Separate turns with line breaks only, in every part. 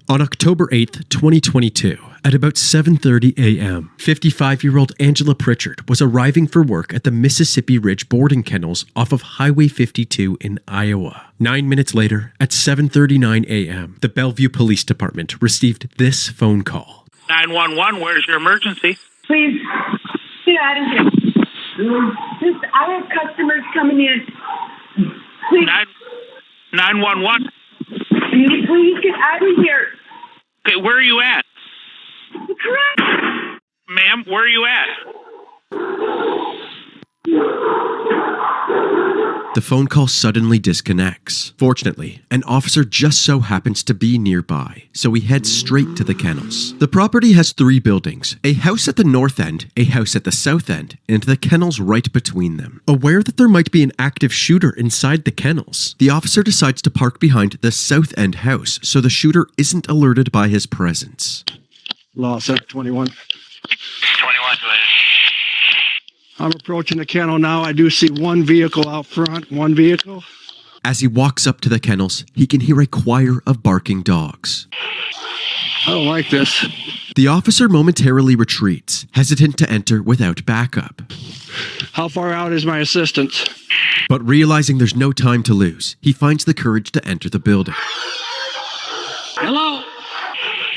On October 8th, 2022, at about 7:30 a.m., 55-year-old Angela Pritchard was arriving for work at the Mississippi Ridge boarding kennels off of Highway 52 in Iowa. 9 minutes later, at 7:39 a.m., the Bellevue Police Department received this phone call.
911, where's your emergency?
Please, get out of here. I have customers coming in. Please.
911.
Please get out of here.
Okay, where are you at?
Correct.
Ma'am, where are you at?
The phone call suddenly disconnects. Fortunately, an officer just so happens to be nearby, so he heads straight to the kennels. The property has 3 buildings, a house at the north end, a house at the south end, and the kennels right between them. Aware that there might be an active shooter inside the kennels, the officer decides to park behind the south end house so the shooter isn't alerted by his presence.
Law Center 21.
21, go ahead.
I'm approaching the kennel now. I do see one vehicle out front, one vehicle.
As he walks up to the kennels, he can hear a choir of barking dogs.
I don't like this.
The officer momentarily retreats, hesitant to enter without backup.
How far out is my assistant?
But realizing there's no time to lose, he finds the courage to enter the building.
Hello?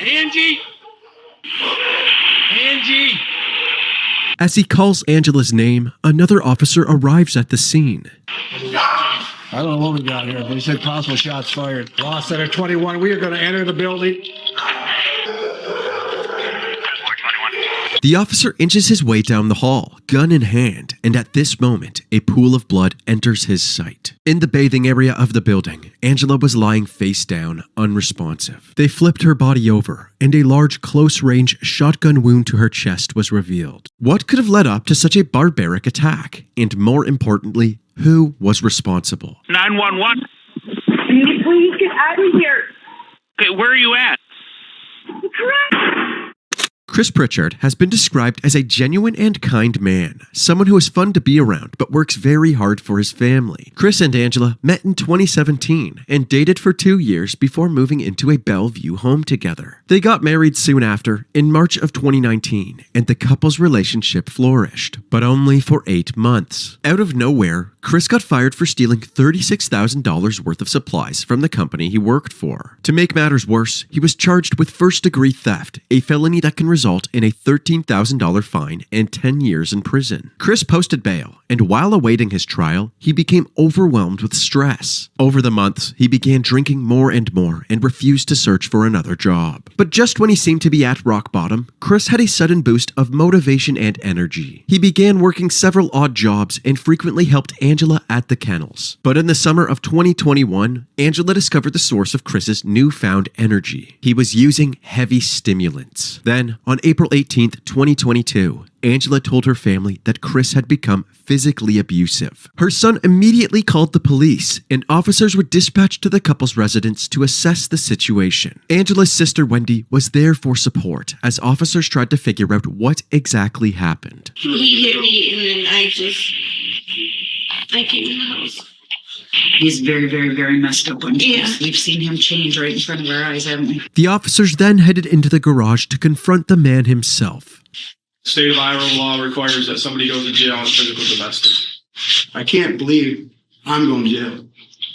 Angie? Angie?
As he calls Angela's name, another officer arrives at the scene.
I don't know what we got here, but he said possible shots fired. Law Center 21, we are going to enter the building.
The officer inches his way down the hall, gun in hand, and at this moment, a pool of blood enters his sight. In the bathing area of the building, Angela was lying face down, unresponsive. They flipped her body over, and a large close-range shotgun wound to her chest was revealed. What could have led up to such a barbaric attack? And more importantly, who was responsible?
911.
Please get out of here.
Okay, where are you at?
Correct.
Chris Pritchard has been described as a genuine and kind man, someone who is fun to be around but works very hard for his family. Chris and Angela met in 2017 and dated for 2 years before moving into a Bellevue home together. They got married soon after, in March of 2019, and the couple's relationship flourished, but only for 8 months. Out of nowhere, Chris got fired for stealing $36,000 worth of supplies from the company he worked for. To make matters worse, he was charged with first-degree theft, a felony that can result in a $13,000 fine and 10 years in prison. Chris posted bail, and while awaiting his trial, he became overwhelmed with stress. Over the months, he began drinking more and more and refused to search for another job. But just when he seemed to be at rock bottom, Chris had a sudden boost of motivation and energy. He began working several odd jobs and frequently helped Angela at the kennels. But in the summer of 2021, Angela discovered the source of Chris's newfound energy. He was using heavy stimulants. Then, on April 18th, 2022, Angela told her family that Chris had become physically abusive. Her son immediately called the police, and officers were dispatched to the couple's residence to assess the situation. Angela's sister Wendy was there for support as officers tried to figure out what exactly happened.
He hit me, and then I came in the house.
He's very, very, very messed up.
Yeah.
We've seen him change right in front of our eyes, haven't we?
The officers then headed into the garage to confront the man himself.
State of Iowa law requires that somebody goes to jail on physical domestic.
I can't believe I'm going to jail.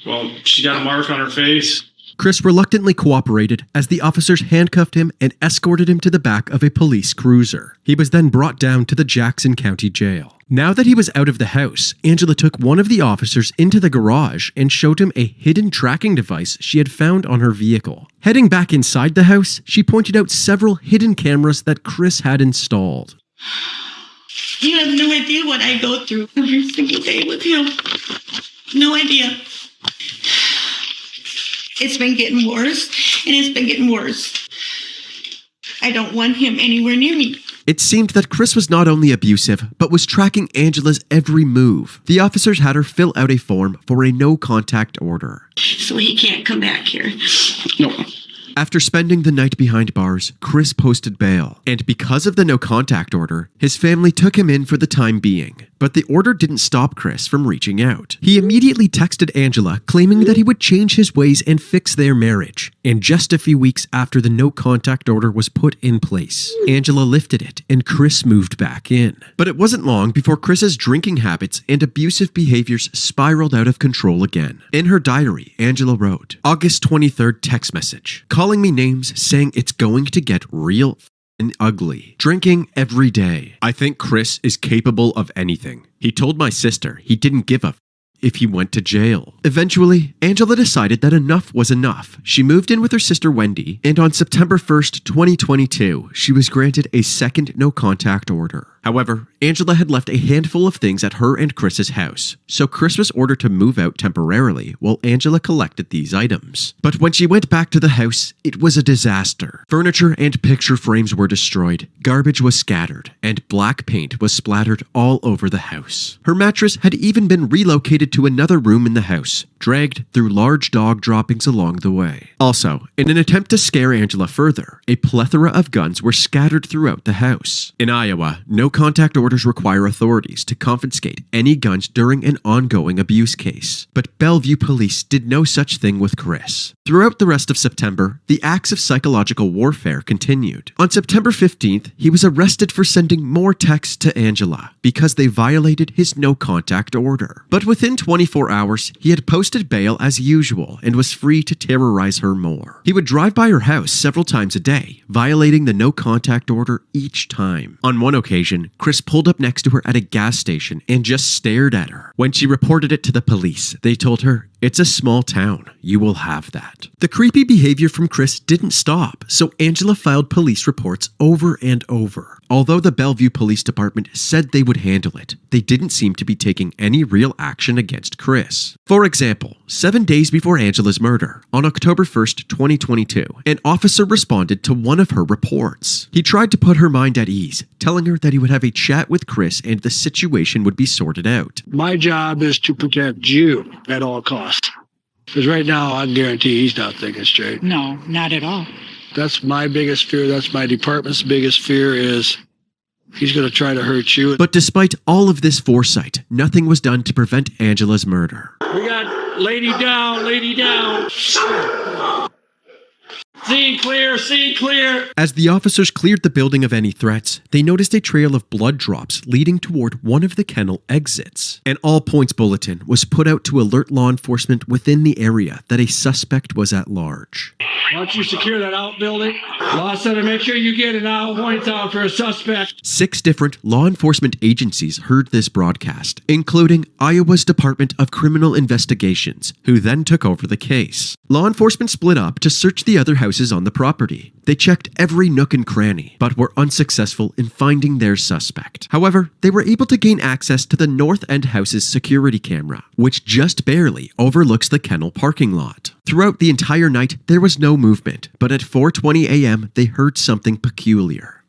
Well, she got a mark on her face.
Chris reluctantly cooperated as the officers handcuffed him and escorted him to the back of a police cruiser. He was then brought down to the Jackson County Jail. Now that he was out of the house, Angela took one of the officers into the garage and showed him a hidden tracking device she had found on her vehicle. Heading back inside the house, she pointed out several hidden cameras that Chris had installed.
You have no idea what I go through every single day with him. No idea. It's been getting worse, and it's been getting worse. I don't want him anywhere near me.
It seemed that Chris was not only abusive, but was tracking Angela's every move. The officers had her fill out a form for a no-contact order.
So he can't come back here.
No.
After spending the night behind bars, Chris posted bail. And because of the no-contact order, his family took him in for the time being. But the order didn't stop Chris from reaching out. He immediately texted Angela, claiming that he would change his ways and fix their marriage. And just a few weeks after the no contact order was put in place, Angela lifted it and Chris moved back in. But it wasn't long before Chris's drinking habits and abusive behaviors spiraled out of control again. In her diary, Angela wrote, August 23rd text message, calling me names saying it's going to get real and ugly. Drinking every day. I think Chris is capable of anything. He told my sister he didn't give a if he went to jail. Eventually, Angela decided that enough was enough. She moved in with her sister Wendy, and on September 1st, 2022, she was granted a second no-contact order. However, Angela had left a handful of things at her and Chris's house, so Chris was ordered to move out temporarily while Angela collected these items. But when she went back to the house, it was a disaster. Furniture and picture frames were destroyed, garbage was scattered, and black paint was splattered all over the house. Her mattress had even been relocated to another room in the house, dragged through large dog droppings along the way. Also, in an attempt to scare Angela further, a plethora of guns were scattered throughout the house. In Iowa, no-contact orders require authorities to confiscate any guns during an ongoing abuse case. But Bellevue police did no such thing with Chris. Throughout the rest of September, the acts of psychological warfare continued. On September 15th, he was arrested for sending more texts to Angela because they violated his no-contact order. But within 24 hours, he had posted bail as usual and was free to terrorize her more. He would drive by her house several times a day, violating the no-contact order each time. On one occasion, Chris pulled up next to her at a gas station and just stared at her. When she reported it to the police, they told her, "It's a small town. You will have that." The creepy behavior from Chris didn't stop, so Angela filed police reports over and over. Although the Bellevue Police Department said they would handle it, they didn't seem to be taking any real action against Chris. For example, 7 days before Angela's murder, on October 1st, 2022, an officer responded to one of her reports. He tried to put her mind at ease, telling her that he would have a chat with Chris and the situation would be sorted out.
My job is to protect you at all costs. Because right now, I guarantee he's not thinking straight.
No, not at all.
That's my biggest fear. That's my department's biggest fear is he's going to try to hurt you.
But despite all of this foresight, nothing was done to prevent Angela's murder.
We got lady down, lady down. Scene clear, scene clear.
As the officers cleared the building of any threats, they noticed a trail of blood drops leading toward one of the kennel exits. An all-points bulletin was put out to alert law enforcement within the area that a suspect was at large.
Why don't you secure that outbuilding? Law Center, make sure you get an all-points out for a suspect.
6 different law enforcement agencies heard this broadcast, including Iowa's Department of Criminal Investigations, who then took over the case. Law enforcement split up to search the other houses on the property. They checked every nook and cranny, but were unsuccessful in finding their suspect. However, they were able to gain access to the North End house's security camera, which just barely overlooks the kennel parking lot. Throughout the entire night, there was no movement, but at 4:20 a.m., they heard something peculiar.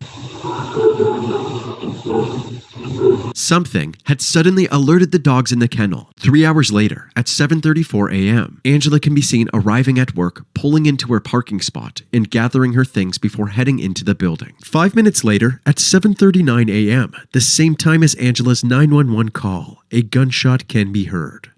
Something had suddenly alerted the dogs in the kennel. 3 hours later, at 7:34 a.m., Angela can be seen arriving at work, pulling into her parking spot, and gathering her things before heading into the building. 5 minutes later, at 7:39 a.m., the same time as Angela's 911 call, a gunshot can be heard.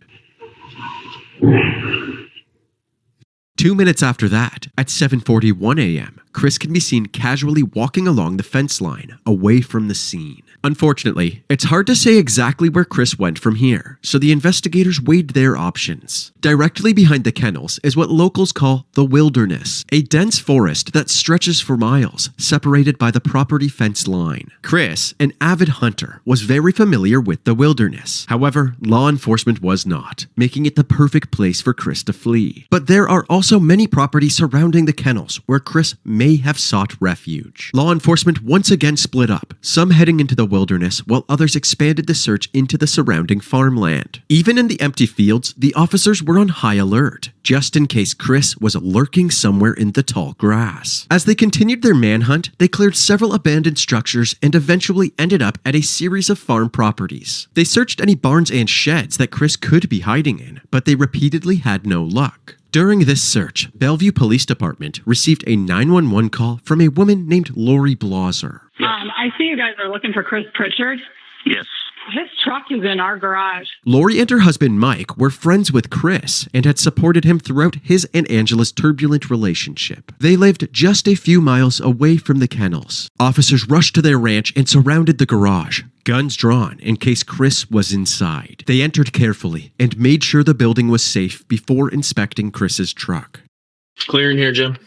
2 minutes after that, at 7:41 a.m., Chris can be seen casually walking along the fence line, away from the scene. Unfortunately, it's hard to say exactly where Chris went from here, so the investigators weighed their options. Directly behind the kennels is what locals call the wilderness, a dense forest that stretches for miles, separated by the property fence line. Chris, an avid hunter, was very familiar with the wilderness. However, law enforcement was not, making it the perfect place for Chris to flee. But there are also many properties surrounding the kennels where Chris may have sought refuge. Law enforcement once again split up, some heading into the wilderness while others expanded the search into the surrounding farmland. Even in the empty fields, the officers were on high alert, just in case Chris was lurking somewhere in the tall grass. As they continued their manhunt, they cleared several abandoned structures and eventually ended up at a series of farm properties. They searched any barns and sheds that Chris could be hiding in, but they repeatedly had no luck. During this search, Bellevue Police Department received a 911 call from a woman named Lori Blauser.
I see you guys are looking for Chris Pritchard.
Yes.
His truck is in our garage.
Lori and her husband Mike were friends with Chris and had supported him throughout his and Angela's turbulent relationship. They lived just a few miles away from the kennels. Officers rushed to their ranch and surrounded the garage, guns drawn in case Chris was inside. They entered carefully and made sure the building was safe before inspecting Chris's truck.
Clear in here, Jim.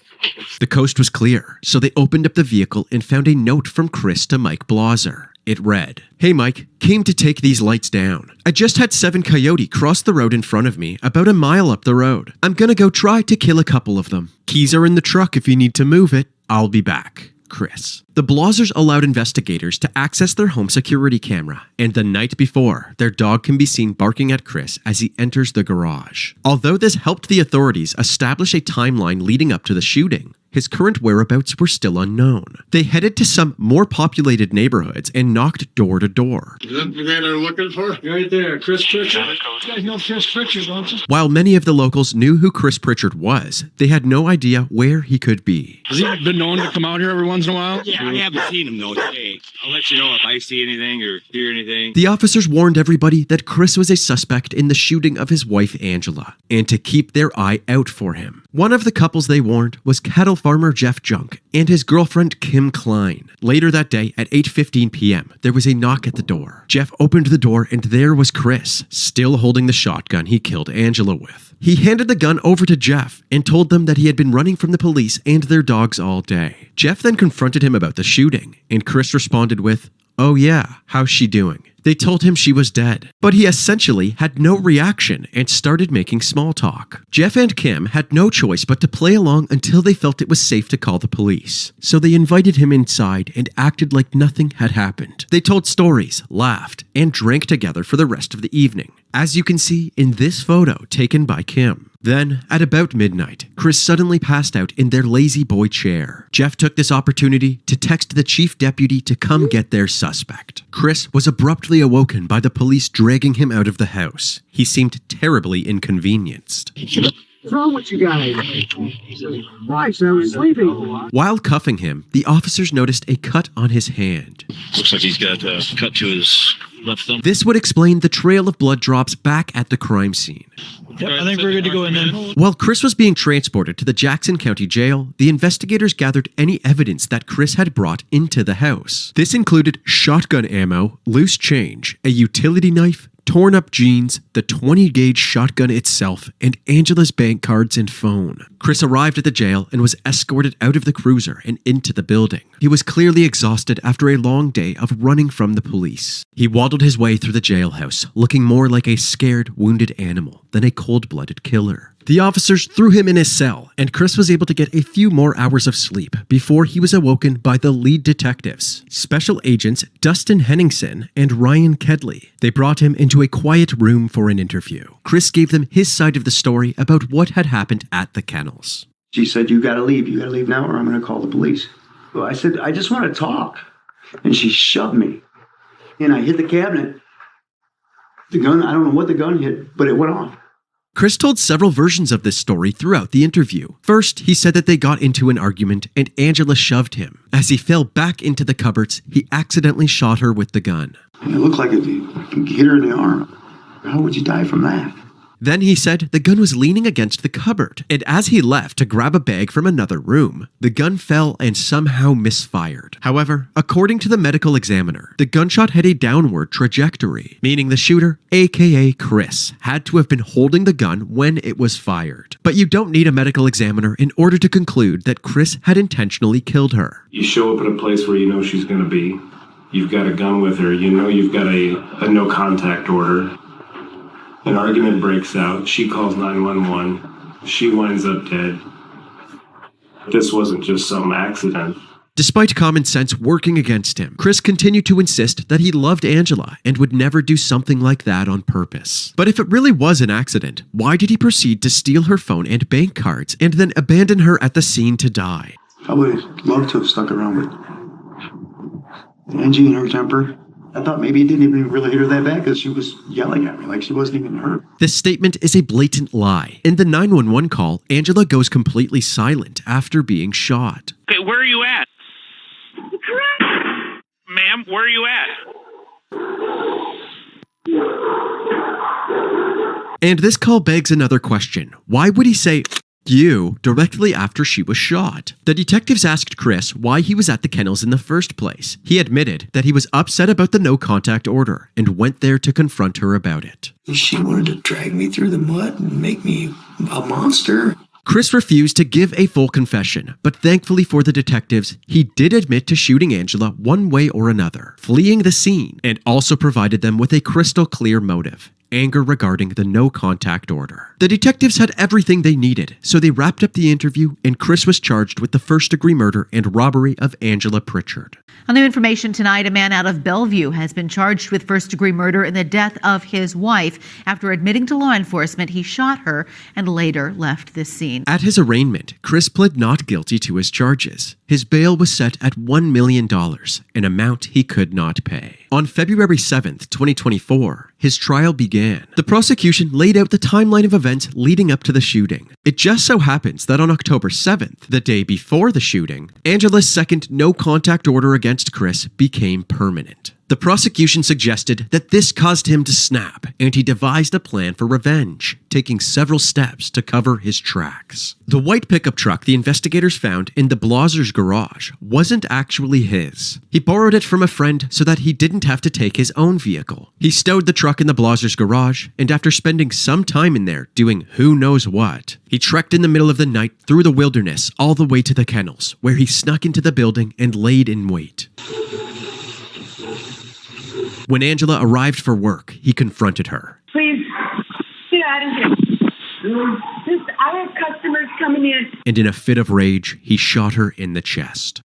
The coast was clear, so they opened up the vehicle and found a note from Chris to Mike Blauser. It read, "Hey Mike, came to take these lights down. I just had 7 coyote cross the road in front of me about a mile up the road. I'm gonna go try to kill a couple of them. Keys are in the truck if you need to move it. I'll be back. Chris." The Blausers allowed investigators to access their home security camera, and the night before, their dog can be seen barking at Chris as he enters the garage. Although this helped the authorities establish a timeline leading up to the shooting, his current whereabouts were still unknown. They headed to some more populated neighborhoods and knocked door to door.
Is that the guy they're looking for?
Right there, Chris Pritchard. You guys know Chris Pritchard, don't you?
While many of the locals knew who Chris Pritchard was, they had no idea where he could be.
Has he been known to come out here every once in a while?
Yeah, I haven't seen him though today. I'll let you know if I see anything or hear anything.
The officers warned everybody that Chris was a suspect in the shooting of his wife Angela, and to keep their eye out for him. One of the couples they warned was cattle farmer Jeff Junk and his girlfriend Kim Klein. Later that day at 8:15 p.m., there was a knock at the door. Jeff opened the door and there was Chris, still holding the shotgun he killed Angela with. He handed the gun over to Jeff and told them that he had been running from the police and their dogs all day. Jeff then confronted him about the shooting, and Chris responded with, "Oh yeah, how's she doing?" They told him she was dead, but he essentially had no reaction and started making small talk. Jeff and Kim had no choice but to play along until they felt it was safe to call the police. So they invited him inside and acted like nothing had happened. They told stories, laughed, and drank together for the rest of the evening, as you can see in this photo taken by Kim. Then, at about midnight, Chris suddenly passed out in their lazy boy chair. Jeff took this opportunity to text the chief deputy to come get their suspect. Chris was abruptly awoken by the police dragging him out of the house. He seemed terribly inconvenienced.
What's wrong with you guys? Why? I was sleeping.
While cuffing him, the officers noticed a cut on his hand.
Looks like he's got a cut to his left thumb.
This would explain the trail of blood drops back at the crime scene.
Yep, I think we're good to go in then.
While Chris was being transported to the Jackson County Jail, the investigators gathered any evidence that Chris had brought into the house. This included shotgun ammo, loose change, a utility knife, torn up jeans, the 20-gauge shotgun itself, and Angela's bank cards and phone. Chris arrived at the jail and was escorted out of the cruiser and into the building. He was clearly exhausted after a long day of running from the police. He waddled his way through the jailhouse, looking more like a scared, wounded animal than a cold-blooded killer. The officers threw him in his cell, and Chris was able to get a few more hours of sleep before he was awoken by the lead detectives, Special Agents Dustin Henningsen and Ryan Kedley. They brought him into a quiet room for an interview. Chris gave them his side of the story about what had happened at the kennels.
She said, you gotta leave now or I'm gonna call the police. Well, I said, I just want to talk. And she shoved me. And I hit the cabinet. The gun, I don't know what the gun hit, but it went off.
Chris told several versions of this story throughout the interview. First, he said that they got into an argument and Angela shoved him. As he fell back into the cupboards, he accidentally shot her with the gun.
It looked like if you hit her in the arm. How would you die from that?
Then he said the gun was leaning against the cupboard, and as he left to grab a bag from another room, the gun fell and somehow misfired. However, according to the medical examiner, the gunshot had a downward trajectory, meaning the shooter, aka Chris, had to have been holding the gun when it was fired. But you don't need a medical examiner in order to conclude that Chris had intentionally killed her.
You show up at a place where you know she's going to be. You've got a gun with her. You know you've got a no contact order. An argument breaks out. She calls 911. She winds up dead. This wasn't just some accident.
Despite common sense working against him, Chris continued to insist that he loved Angela and would never do something like that on purpose. But if it really was an accident, why did he proceed to steal her phone and bank cards and then abandon her at the scene to die?
I would have loved to have stuck around with Angie and her temper. I thought maybe he didn't even really hit her that bad because she was yelling at me like she wasn't even hurt.
This statement is a blatant lie. In the 911 call, Angela goes completely silent after being shot.
Okay, where are you at? Ma'am, where are you at?
And this call begs another question. Why would he say you directly after she was shot? The detectives asked Chris why he was at the kennels in the first place. He admitted that he was upset about the no contact order and went there to confront her about it.
She wanted to drag me through the mud and make me a monster.
Chris refused to give a full confession, but thankfully for the detectives, he did admit to shooting Angela one way or another, fleeing the scene, and also provided them with a crystal clear motive: anger regarding the no contact order. The detectives had everything they needed, so they wrapped up the interview and Chris was charged with the first-degree murder and robbery of Angela Pritchard.
On new information tonight, a man out of Bellevue has been charged with first-degree murder in the death of his wife after admitting to law enforcement he shot her and later left the scene.
At his arraignment, Chris pled not guilty to his charges. His bail was set at $1 million, an amount he could not pay. On February 7th, 2024, his trial began. The prosecution laid out the timeline of events leading up to the shooting. It just so happens that on October 7th, the day before the shooting, Angela's second no-contact order against Chris became permanent. The prosecution suggested that this caused him to snap, and he devised a plan for revenge, taking several steps to cover his tracks. The white pickup truck the investigators found in the Blazer's garage wasn't actually his. He borrowed it from a friend so that he didn't have to take his own vehicle. He stowed the truck in the Blazer's garage, and after spending some time in there doing who knows what, he trekked in the middle of the night through the wilderness all the way to the kennels, where he snuck into the building and laid in wait. When Angela arrived for work, he confronted her.
Please, get out of here. I have customers coming in.
And in a fit of rage, he shot her in the chest.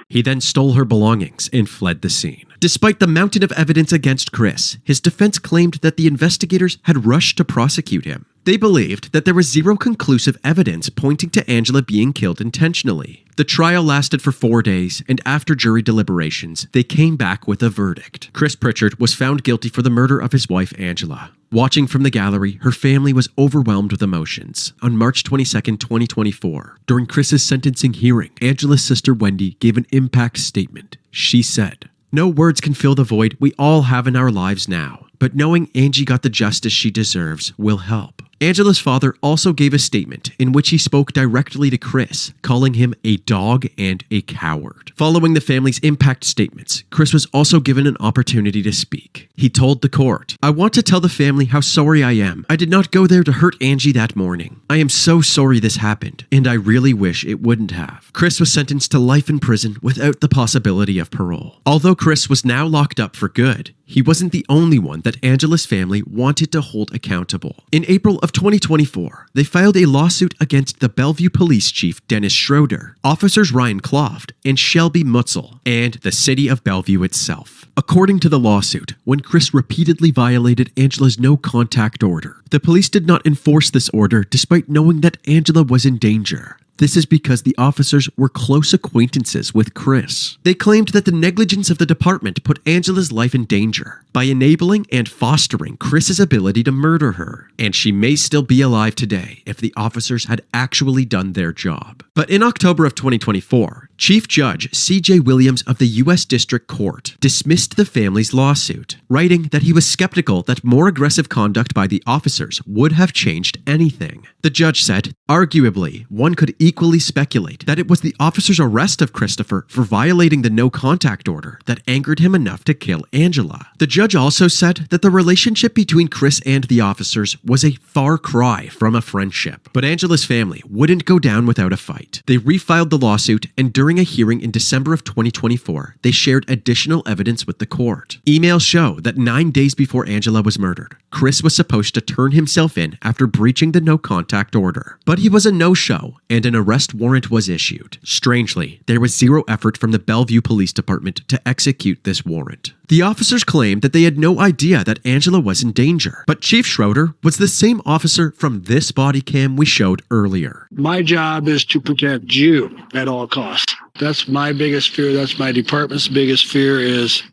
He then stole her belongings and fled the scene. Despite the mountain of evidence against Chris, his defense claimed that the investigators had rushed to prosecute him. They believed that there was zero conclusive evidence pointing to Angela being killed intentionally. The trial lasted for 4 days, and after jury deliberations, they came back with a verdict. Chris Pritchard was found guilty for the murder of his wife, Angela. Watching from the gallery, her family was overwhelmed with emotions. On March 22, 2024, during Chris's sentencing hearing, Angela's sister Wendy gave an impact statement. She said, "No words can fill the void we all have in our lives now, but knowing Angie got the justice she deserves will help." Angela's father also gave a statement in which he spoke directly to Chris, calling him a dog and a coward. Following the family's impact statements, Chris was also given an opportunity to speak. He told the court, "I want to tell the family how sorry I am. I did not go there to hurt Angie that morning. I am so sorry this happened, and I really wish it wouldn't have." Chris was sentenced to life in prison without the possibility of parole. Although Chris was now locked up for good, he wasn't the only one that Angela's family wanted to hold accountable. In April of 2024, they filed a lawsuit against the Bellevue Police Chief Dennis Schroeder, Officers Ryan Cloft, and Shelby Mutzel, and the city of Bellevue itself. According to the lawsuit, when Chris repeatedly violated Angela's no-contact order, the police did not enforce this order despite knowing that Angela was in danger. This is because the officers were close acquaintances with Chris. They claimed that the negligence of the department put Angela's life in danger by enabling and fostering Chris's ability to murder her, and she may still be alive today if the officers had actually done their job. But in October of 2024, Chief Judge C.J. Williams of the U.S. District Court dismissed the family's lawsuit, writing that he was skeptical that more aggressive conduct by the officers would have changed anything. The judge said, arguably, one could equally speculate that it was the officer's arrest of Christopher for violating the no-contact order that angered him enough to kill Angela. The judge also said that the relationship between Chris and the officers was a far cry from a friendship. But Angela's family wouldn't go down without a fight. They refiled the lawsuit, and during a hearing in December of 2024, they shared additional evidence with the court. Emails show that 9 days before Angela was murdered, Chris was supposed to turn himself in after breaching the no-contact order. But he was a no-show, and an arrest warrant was issued. Strangely, there was zero effort from the Bellevue Police Department to execute this warrant. The officers claimed that they had no idea that Angela was in danger, but Chief Schroeder was the same officer from this body cam we showed earlier.
My job is to protect you at all costs. That's my biggest fear. That's my department's biggest fear is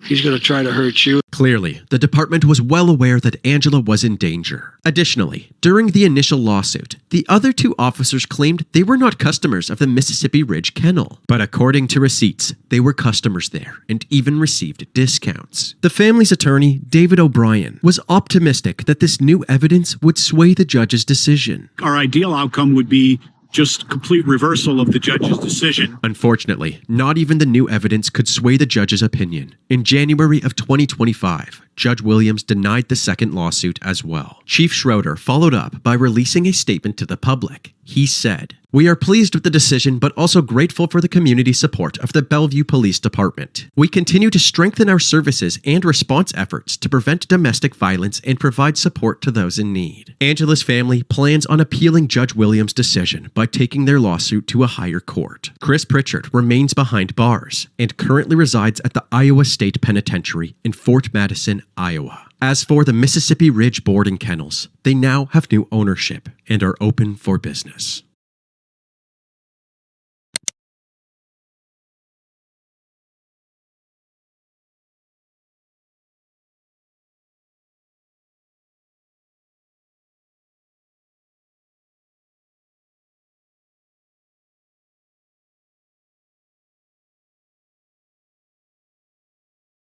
he's going to try to hurt you.
Clearly, the department was well aware that Angela was in danger. Additionally, during the initial lawsuit, the other two officers claimed they were not customers of the Mississippi Ridge Kennel. But according to receipts, they were customers there and even received discounts. The family's attorney, David O'Brien, was optimistic that this new evidence would sway the judge's decision.
Our ideal outcome would be just complete reversal of the judge's decision.
Unfortunately, not even the new evidence could sway the judge's opinion. In January of 2025, Judge Williams denied the second lawsuit as well. Chief Schroeder followed up by releasing a statement to the public. He said, "We are pleased with the decision, but also grateful for the community support of the Bellevue Police Department. We continue to strengthen our services and response efforts to prevent domestic violence and provide support to those in need." Angela's family plans on appealing Judge Williams' decision by taking their lawsuit to a higher court. Chris Pritchard remains behind bars and currently resides at the Iowa State Penitentiary in Fort Madison, Iowa. As for the Mississippi Ridge boarding kennels, they now have new ownership and are open for business.